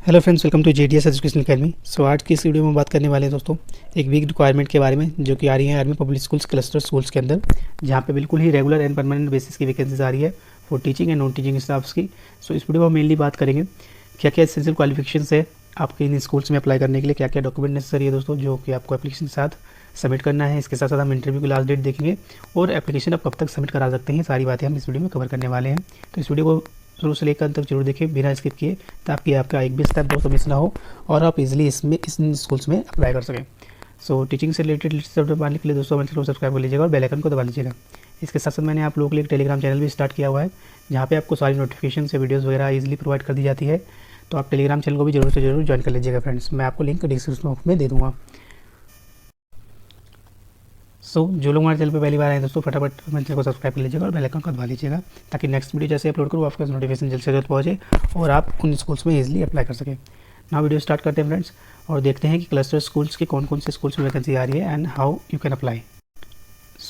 Hello friends, welcome to JDS education academy. So आज की इस वीडियो में बात करने वाले हैं दोस्तों एक वीक रिक्वायरमेंट के बारे में जो कि आ रही है army public schools cluster schools के अंदर, जहाँ पे बिल्कुल ही रेगुलर एंड परमानेंट बेसिस की वैकेंसीज आ रही है for teaching and non teaching staffs की। सो इस वीडियो में मेनली बात करेंगे क्या क्या एसेंशियल क्वालिफिकेशंस है आपके इन स्कूल्स में अप्लाई करने के लिए, क्या क्या डॉक्यूमेंट नेसेसरी है दोस्तों जो कि आपको एप्लीकेशन के साथ सबमिट करना है। इसके साथ साथ हम इंटरव्यू की लास्ट डेट देखेंगे और एप्लीकेशन आप कब तक सबमिट करा सकते हैं, सारी बातें हम इस वीडियो में कवर करने वाले हैं। तो इस वीडियो को शुरू से लेकर अंत तक जरूर देखिए बिना स्किप किए, ताकि आपका एक भी स्टेप दोस्तों मिस ना हो और आप इजीली इस स्कूल्स में अप्लाई कर सकें। सो टीचिंग से रिलेटेड सब पाने के लिए दोस्तों हमारे चैनल को सब्सक्राइब कर लीजिएगा और बेल आइकन को दबा लीजिएगा। इसके साथ साथ मैंने आप लोगों के लिए एक टेलीग्राम चैनल भी स्टार्ट किया हुआ है, जहाँ पे आपको सारी नोटिफिकेशन से वीडियोज़ वगैरह ईजिली प्रोवाइड कर दी जाती है। तो आप टेलीग्राम चैनल को भी जरूर से जरूर ज्वाइन कर लीजिएगा फ्रेंड्स, मैं आपको लिंक डिस्क्रिप्शन बॉक्स में दे दूँगा। जो लोग हमारे चैनल पे पहली बार आए दोस्तों, फटाफट हमारे चैनल को सब्सक्राइब कर लीजिएगा और बेल आइकन को दबा लीजिएगा, ताकि नेक्स्ट वीडियो जैसे अपलोड करूँ आपका नोटिफिकेशन जल्द से जल्द पहुँचे और आप उन स्कूल्स में इजीली अप्लाई कर सकें। ना वीडियो स्टार्ट करते हैं फ्रेंड्स और देखते हैं कि क्लस्टर स्कूल्स के कौन कौन से स्कूल्स में वैकेंसी आ रही है and how you can apply.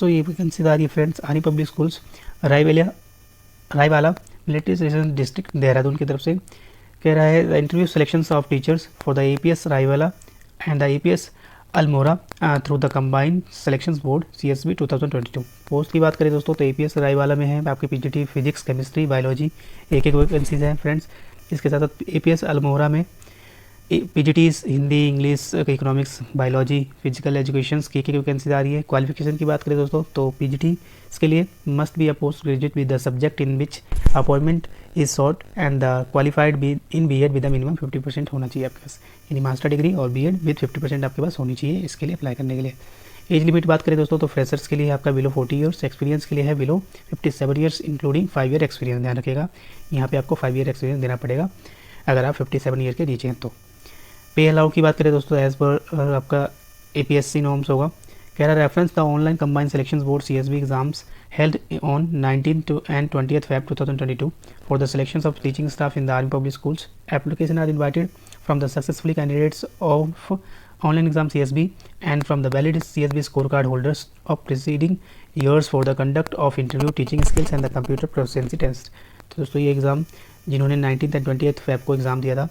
ये वैकेंसी आ रही है friends army public schools Raiwala military station district Dehradun की तरफ से। कह रहा है the interview selection of teachers for the APS Raiwala and the APS Almora through the combined selection board CSB 2022। Post की बात करें दोस्तों तो APS रायवाला में है आपके PGT फिजिक्स केमिस्ट्री बायोलॉजी एक वैकेंसीज हैं फ्रेंड्स। इसके साथ साथ APS अल्मोड़ा में PGTs Hindi English economics biology physical education की एक वैकेंसी आ रही है। क्वालिफिकेशन की बात करें दोस्तों तो PGT इसके लिए must be a post graduate with the subject in which appointment is sought and the qualified in B.Ed with the minimum 50% होना चाहिए आपके पास, यानी मास्टर डिग्री और B.Ed विद 50% आपके पास होनी चाहिए इसके लिए अप्लाई करने के लिए। एज लिमिट बात करें दोस्तों तो फ्रेशर्स के लिए आपका बिलो 40 ईयर्स, एक्सपीरियंस के लिए है below 57 years including 5 year experience. ध्यान रखिएगा यहाँ पे आपको 5 ईयर एक्सपीरियंस देना पड़ेगा अगर आप 57 ईयर के नीचे हैं तो। पे अलाउ की बात करें दोस्तों एज पर आपका APSC नॉर्म्स होगा। कह रहा reference the online combined selection board CSB exams held on 19th and 20th Feb 2022 for the selections of teaching staff in the Army Public Schools. Applications are invited from the successfully candidates of online exam CSB and from the valid CSB scorecard holders of preceding years for the conduct of interview, teaching skills and the computer proficiency test. तो दोस्तों ये exam जिन्होंने 19th and 20th Feb को exam दिया था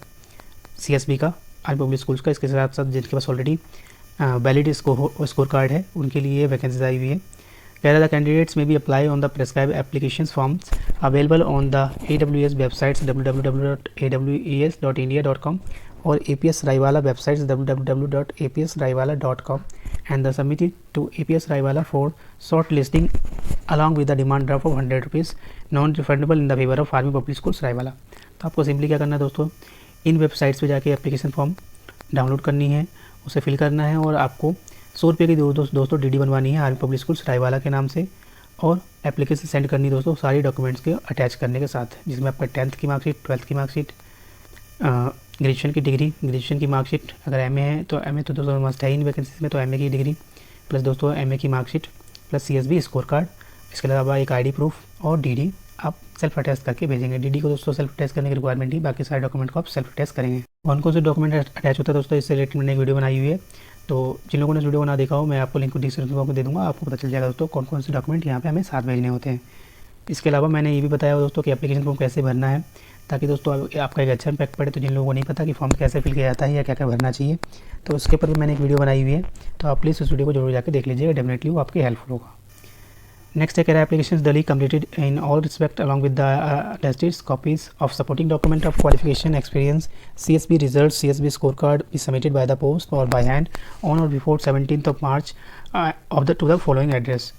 CSB का army public schools का, इसके साथ साथ जिनके पास ऑलरेडी वैलिड स्कोर कार्ड है उनके लिए वैकेंसीज आई हुई है। कह रहा था कैंडिडेट्स में भी apply on the prescribe application forms available on the AWS websites www.aws.india.com और APS Raiwala websites www.apsraiwala.com and the submitted to APS Raiwala for short listing along with the demand draft of 100 rupees non-refundable in the favor of Army Public Schools Raiwala. तो आपको simply क्या करना है दोस्तों, इन websites पे जाके application form download करनी है, उसे फिल करना है और आपको 100 रुपये की दोस्तों DD बनवानी है आर्मी पब्लिक स्कूल्स रायवाला के नाम से और एप्लीकेशन सेंड करनी है दोस्तों सारी डॉक्यूमेंट्स के अटैच करने के साथ, जिसमें आपका 10th की मार्कशीट, 12th की मार्कशीट, ग्रेजुएशन की डिग्री, ग्रेजुएशन की मार्कशीट, अगर MA है तो MA तो दोस्तों मस्ट है इन वैकेंसीज में, तो MA की डिग्री प्लस दोस्तों MA की marksheet plus CSB score card, इसके अलावा एक ID प्रूफ और DD आप सेल्फ अटेस्ट करके भेजेंगे। DD को दोस्तों सेल्फ अटेस्ट करने की रिक्वायरमेंट ही, बाकी सारे डॉक्यूमेंट को आप सेल्फ अटेस्ट करेंगे। कौन कौन से डॉक्यूमेंट अटैच होता है दोस्तों, इससे रिलेटेड मैंने एक वीडियो बनाई हुई है, तो जिन लोगों ने इस वीडियो को ना देखा हो मैं आपको लिंक डिस्क्रिप्शन बॉक्स में दे दूँगा, आपको पता चल जाएगा दोस्तों कौन कौन से डॉक्यूमेंट यहाँ पे हमें साथ भेजने होते हैं। इसके अलावा मैंने ये भी बताया दोस्तों कि एप्लीकेशन फॉर्म कैसे भरना है, ताकि दोस्तों आपका एक अच्छा इम्पैक्ट पड़े। तो जिन लोगों को नहीं पता कि फॉर्म कैसे फिल किया जाता है या क्या क्या भरना चाहिए, तो उसके ऊपर भी मैंने एक वीडियो बनाई हुई है, तो आप प्लीज़ उस वीडियो को जरूर जाकर देख लीजिएगा, डेफिनेटली वो आपकी हेल्पफुल होगा। नेक्स्ट है कह रहा है एप्लीकेशन डली completed in all respect along with the attested copies of supporting document of qualification experience CSB result CSB score card is submitted by the post और बाय हैंड ऑन और before 17th March of the two the following address.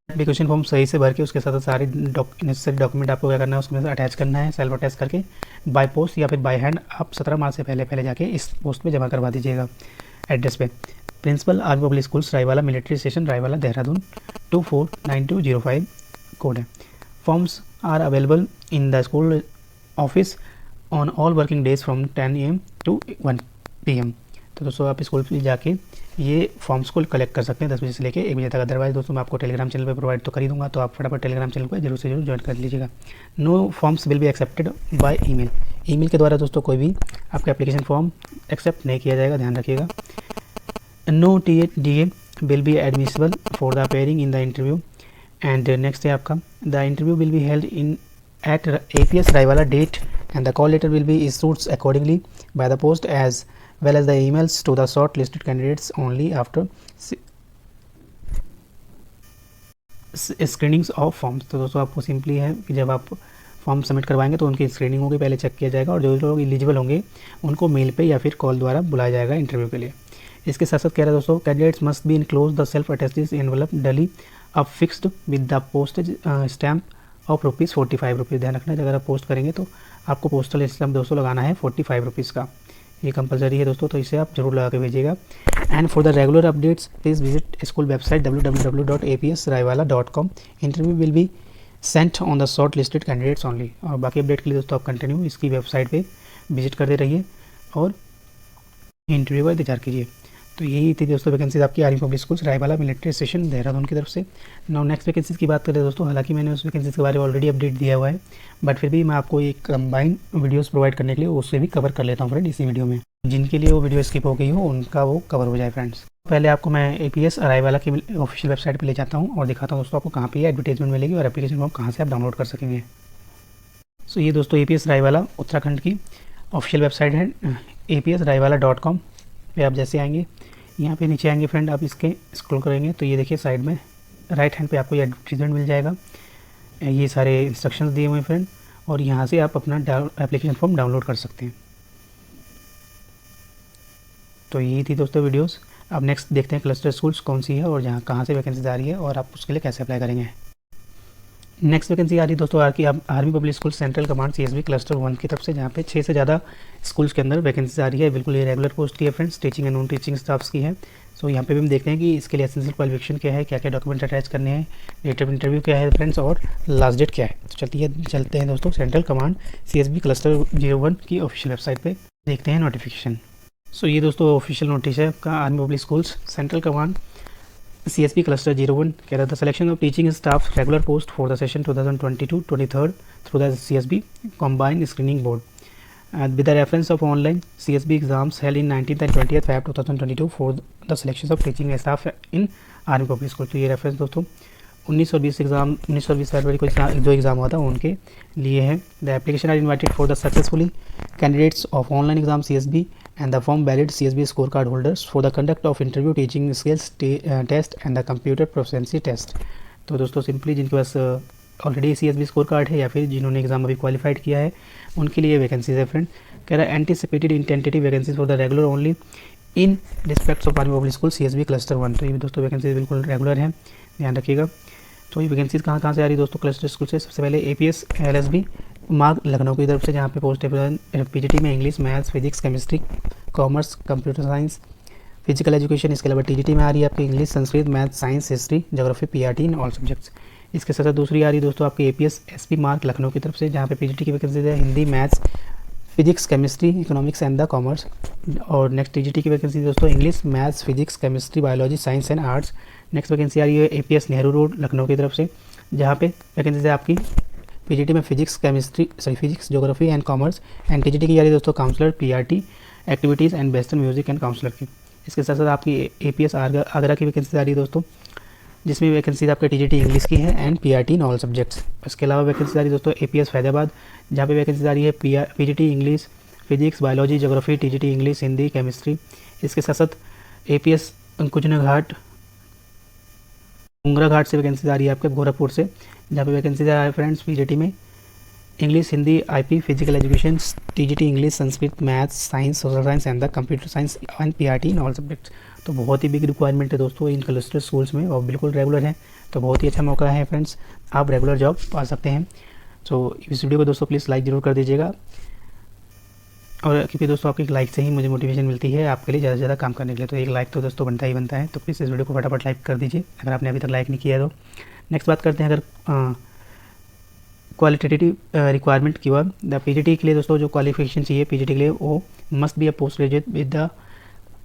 Application form सही से भर के उसके साथ सारे necessary document आपको क्या करना है उसमें से अटैच करना है, सेल्फ अटैच करके बाय पोस्ट या फिर बाय हैंड आप 17 मार्च से पहले जाके इस पोस्ट में जमा करवा दीजिएगा एड्रेस पे। Principal army public schools Raiwala military station Raiwala Dehradun 249205 code है। Forms are available in the school office on all working days from 10 AM to 1 PM। तो दोस्तों आप स्कूल पे जाके ये फॉर्म्स को कलेक्ट कर सकते हैं 10 बजे से लेकर 1 बजे तक। अदरवाइज दोस्तों मैं आपको टेलीग्राम चैनल पे प्रोवाइड तो कर ही दूंगा, तो आप फटाफट टेलीग्राम चैनल को जरूर से जरूर ज्वाइन कर लीजिएगा। No forms will be accepted by email के द्वारा दोस्तों कोई भी आपका एप्लीकेशन फॉर्म एक्सेप्ट नहीं किया जाएगा, ध्यान रखिएगा। No DA will be admissible for the appearing in the interview and next है आपका the interview will be held in at APS Raiwala date and the call letter will be issued accordingly by the post as well as the emails to the shortlisted candidates only after screenings of forms. तो दोस्तों आपको simply है कि जब आप form submit करवाएंगे तो उनकी स्क्रीनिंग होगी, पहले चेक किया जाएगा और जो लोग एलिजिबल होंगे उनको मेल पे या फिर कॉल द्वारा बुलाया जाएगा इंटरव्यू के लिए। इसके साथ साथ कह रहा है दोस्तों, candidates must be enclose the self attested envelope डली अब fixed with the postage stamp of ₹45। ध्यान रखना है, अगर आप पोस्ट करेंगे तो आपको पोस्टल स्टैम्प दोस्तों लगाना है ₹45 का, ये कंपलसरी है दोस्तों, तो इसे आप जरूर लगा के भेजिएगा। And for the regular updates please visit school website www.apsraivalla.com। Interview will be sent on the short listed candidates only. और बाकी अपडेट के लिए दोस्तों आप कंटिन्यू इसकी वेबसाइट पे विजिट करते रहिए और इंटरव्यू का इंतजार कीजिए। तो यही थी दोस्तों वैकेंसीज आपकी army public schools Raiwala military station Dehradun की तरफ से। नाउ नेक्स्ट वैकेंसीज की बात करें दोस्तों, हालांकि मैंने उस वैकेंसीज के बारे में ऑलरेडी अपडेट दिया हुआ है, बट फिर भी मैं आपको एक कंबाइन वीडियोस प्रोवाइड करने के लिए उससे भी कवर कर लेता हूँ फ्रेंड इसी वीडियो में। जिनके लिए वो वीडियो स्किप हो गई हो उनका वो कवर हो जाए फ्रेंड्स। पहले आपको मैं APS रायवाला की ऑफिशियल वेबसाइट पर ले जाता हूँ और दिखाता हूँ दोस्तों आपको कहाँ पे एडवर्टाइजमेंट मिलेगी और एप्लीकेशन फॉर्म कहाँ से आप डाउनलोड कर सकेंगे। सो ये दोस्तों APS रायवाला उत्तराखंड की ऑफिशियल वेबसाइट है apsraiwala.com पे आप जैसे आएंगे यहाँ पे नीचे आएंगे फ्रेंड, आप इसके स्क्रॉल करेंगे तो ये देखिए साइड में राइट हैंड पे आपको ये एडवर्टीजमेंट मिल जाएगा, ये सारे इंस्ट्रक्शंस दिए हुए हैं फ्रेंड, और यहाँ से आप अपना एप्लीकेशन फॉर्म डाउनलोड कर सकते हैं। तो यही थी दोस्तों वीडियोस। अब नेक्स्ट देखते हैं क्लस्टर स्कूल्स कौन सी है और जहाँ कहाँ से वैकेंसी आ रही है और आप उसके लिए कैसे अप्लाई करेंगे। नेक्स्ट वैकेंसी आ रही है दोस्तों army public school central command CSB cluster 1 की तरफ से, जहाँ पे 6 से ज़्यादा स्कूल्स के अंदर वैकेंसी आ रही है। बिल्कुल ये रेगुलर पोस्ट की है friends, teaching and non teaching staffs की है। सो यहाँ पे भी हम देखते हैं कि इसके लिए एसेंशियल क्वालिफिकेशन क्या है, क्या क्या डॉक्यूमेंट अटैच करने हैं, डेट ऑफ इंटरव्यू क्या है फ्रेंड्स और लास्ट डेट क्या है। तो चलते हैं दोस्तों सेंट्रल कमांड CSB क्लस्टर 01 की ऑफिशियल वेबसाइट पर, देखते हैं नोटिफिकेशन। सो ये दोस्तों ऑफिशियल नोटिस है आपका army public schools central command CSB cluster 01 कह रहा था selection of teaching staff regular post for the session 2022-23 through the CSB combined screening board with the reference of online CSB exams held in 19th and 20th Feb 2022 for the selection of teaching staff in army public school. तो ये reference दोस्तों 19 और 20 फरवरी को जो exam हुआ था उनके लिए है। The application are invited for the successfully candidates of online exam CSB and the form valid CSB scorecard holders for the conduct of interview teaching skills test and the computer proficiency test। तो दोस्तों simply जिनके पास already CSB score card है या फिर जिन्होंने exam अभी qualified किया है उनके लिए वैकेंसीज है फ्रेंड। कह रहा है anticipated and tentative vacancies for the regular only in respects of army public school CSB cluster 1। तो ये दोस्तों वैकेंसीज बिल्कुल रेगुलर हैं, ध्यान रखिएगा। तो ये वैकेंसीज कहाँ से आ रही है दोस्तों क्लस्टर स्कूल से। सबसे पहले APS LSB मार्ग लखनऊ की तरफ से, जहाँ पे पोस्ट है PGT में English, maths, physics, chemistry, commerce, computer science, physical education. इसके अलावा TGT में आ रही है आपकी English, Sanskrit, math, science, history, geography, PRT in all subjects. इसके साथ दूसरी आ रही है दोस्तों आपकी APS SP मार्क लखनऊ की तरफ से, जहाँ पे PGT की वैकेंसीज है Hindi, maths, physics, chemistry, economics and the commerce. और नेक्स्ट TGT की वैकेंसी दोस्तों English, maths, physics, chemistry, biology, science and arts. Next vacancy आ रही है APS नेहरू रोड लखनऊ की तरफ से, जहाँ पे वैकेंसी है आपकी PGT में physics, geography and commerce. And TGT की आ रही है दोस्तों counsellor, PRT activities and western music and counsellor की। इसके साथ साथ आपकी APS आगरा की वैकेंसी आ रही है दोस्तों, जिसमें वैकेंसी आपके TGT इंग्लिश की है and PRT in all subjects. इसके अलावा वैकेंसी आ रही है दोस्तों APS फैजाबाद, जहाँ पे वैकेंसी आ रही है PGT English, physics, biology, geography, TGT English, Hindi, chemistry. इसके साथ साथ APS कुंगरा घाट से वैकेंसी आ रही है आपके गोरखपुर से, जहाँ पे वैकेंसी आ रही है फ्रेंड्स PGT में English, Hindi, IP, physical education, TGT English, Sanskrit, maths, science, social science and the computer science and PRT in all subjects. तो बहुत ही बिग रिक्वायरमेंट है दोस्तों इन क्लस्टर स्कूल्स में और बिल्कुल रेगुलर है, तो बहुत ही अच्छा मौका है फ्रेंड्स, आप रेगुलर जॉब पा सकते हैं। तो इस वीडियो को दोस्तों प्लीज़ लाइक ज़रूर कर दीजिएगा, और क्योंकि दोस्तों आपकी लाइक से ही मुझे मोटिवेशन मिलती है आपके लिए ज़्यादा से ज़्यादा काम करने के लिए। तो एक लाइक तो दोस्तों बनता ही बनता है, तो प्लीज़ इस वीडियो को फटाफट लाइक कर दीजिए अगर आपने अभी तक लाइक नहीं किया है तो। नेक्स्ट बात करते हैं अगर क्वालिटेटिव रिक्वायरमेंट की बात। द PGT के लिए दोस्तों जो क्वालिफिकेशन चाहिए PGT के लिए वो must be a post graduate with the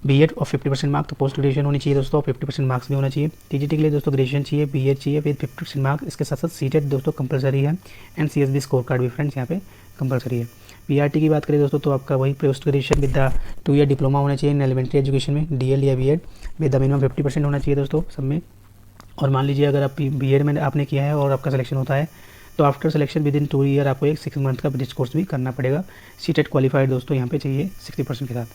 B.Ed और 50% मार्क। तो पोस्ट ग्रेजुएशन होनी चाहिए दोस्तों, 50% मार्क्स भी होना चाहिए। TGT के लिए दोस्तों ग्रेजुएशन चाहिए, B.Ed चाहिए विद 50% मार्क। इसके साथ साथ CTET दोस्तों कंपलसरी है एंड CSB स्कोर कार्ड भी फ्रेंड्स यहाँ पे कंपलसरी है। PRT की बात करें दोस्तों तो आपका वही post graduation with the 2 year diploma होना चाहिए इन एलिमेंट्री एजुकेशन में, DL या B.Ed विद द मिनिमम 50% होना चाहिए दोस्तों सब में। और मान लीजिए अगर आप B.Ed में आपने किया है और आपका सिलेक्शन होता है तो after selection with in 2 year आपको एक 6 मंथ का ब्रिज कोर्स भी करना पड़ेगा। सीटेट क्वालिफाइड दोस्तों यहाँ पे चाहिए 60% के साथ।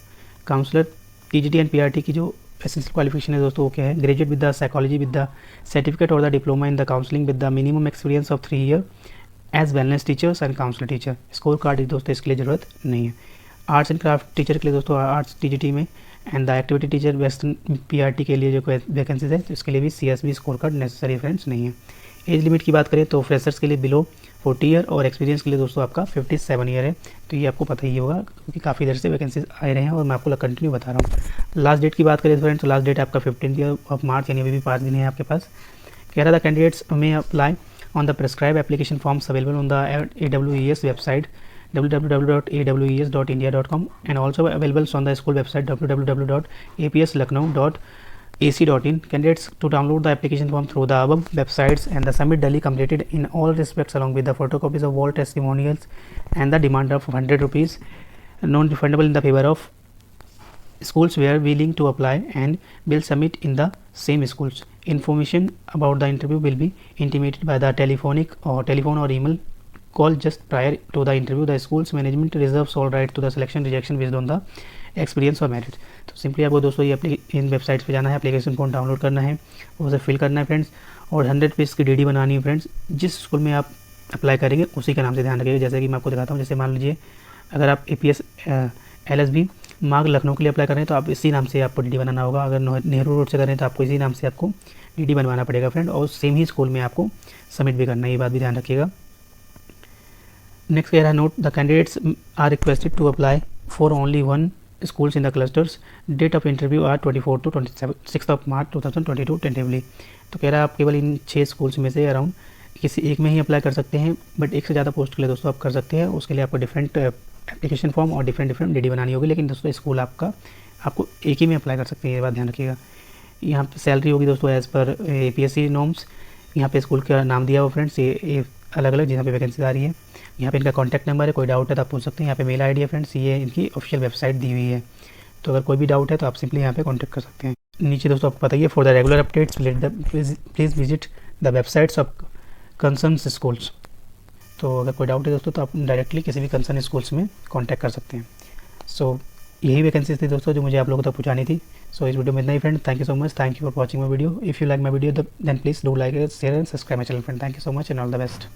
काउंसलर टीजीटी एंड पीआरटी की जो एसेंशियल क्वालिफिकेशन है दोस्तों वो क्या है, graduate with the psychology with the certificate और the diploma in the counselling with the minimum experience of 3 year as wellness teachers and counsellor teacher. Score card दोस्तों इसके लिए ज़रूरत नहीं है। आर्ट्स एंड क्राफ्ट टीचर के लिए दोस्तों आर्ट्स टीजीटी में and the activity teacher western PRT के लिए जो वैकेंसीज है तो इसके लिए भी CSB score card necessary friends नहीं है। एज लिमिट की बात करें तो फ्रेशर्स के लिए बिलो 40 ईयर और एक्सपीरियंस के लिए दोस्तों आपका 57 ईयर है। तो ये आपको पता ही होगा क्योंकि काफ़ी देर से वैकेंसीज आए रहे हैं और मैं आपको कंटिन्यू बता रहा हूँ। लास्ट डेट की बात करें तो फ्रेंड्स तो लास्ट डेट आपका 15 ऑफ मार्च यानी अभी भी 5 दिन है आपके पास। कह रहा था कैंडिडेट्स में apply on the prescribe application forms available on the AWES website www.aws.india.com and also available on the school website www.apslucknow.ac.in. Candidates to download the application form through the above websites and the submit duly completed in all respects along with the photocopies of all testimonials and the demand of 100 rupees non-refundable in the favor of schools were willing to apply and will submit in the same schools. Information about the interview will be intimated by the telephone or email call just prior to the interview. The school's management reserves all right to the selection rejection based on the experience और merit. तो simply आपको दोस्तों ये इन websites पे जाना है, application form download करना है, उसे फिल करना है फ्रेंड्स और 100 पेज की डीडी बनानी है फ्रेंड्स। जिस स्कूल में आप अप्लाई करेंगे उसी का नाम से ध्यान रखिएगा। जैसे कि मैं आपको दिखाता हूँ, जैसे मान लीजिए अगर आप APS LSB मार्ग लखनऊ के लिए अप्लाई करें तो आप इसी नाम से आपको डीडी बनाना होगा। अगर नेहरू रोड से करें तो आपको इसी नाम से आपको डीडी बनवाना पड़ेगा फ्रेंड और सेम ही स्कूल में आपको सबमिट भी करना है, ये बात भी ध्यान रखिएगा। नेक्स्ट कह रहा है note the candidates are requested to apply for only 1 schools in the clusters. Date of interview are 24 to 26 of March 2022 tentatively. तो कह रहा है आप केवल इन 6 स्कूल्स में से अराउंड किसी एक में ही अप्लाई कर सकते हैं, बट एक से ज़्यादा पोस्ट के लिए दोस्तों आप कर सकते हैं। उसके लिए आपको डिफरेंट एप्लीकेशन फॉर्म और डिफरेंट डीडी बनानी होगी, लेकिन दोस्तों स्कूल आपको एक ही में अप्लाई कर सकते हैं, ये बात ध्यान रखिएगा। यहाँ पे सैलरी होगी दोस्तों एज़ पर APSC नॉर्म्स। यहाँ पे स्कूल का नाम दिया हुआ फ्रेंड्स, ये अलग अलग जहाँ पे वैकेंसी आ रही है। यहाँ पे इनका कॉन्टैक्ट नंबर है, कोई डाउट है तो आप पूछ सकते हैं। यहाँ पे मेल ID है फ्रेंड्स, ये इनकी ऑफिशियल वेबसाइट दी हुई है। तो अगर कोई भी डाउट है तो आप सिंपली यहाँ पे कॉन्टैक्ट कर सकते हैं। नीचे दोस्तों आपको बताइए for the regular updates please visit the websites of concern schools. तो अगर कोई डाउट है दोस्तों तो आप डायरेक्टली किसी भी कंसर्न स्कूल्स में कॉन्टैक्ट कर सकते हैं। सो यही वैकेंसीज थी दोस्तों जो मुझे आप लोगों तक पहुँचानी थी। सो इस वीडियो में इतना ही friend. Thank you so much, thank you for watching my video. If you like my video then please do like share and subscribe my channel friend. Thank you so much and all the best.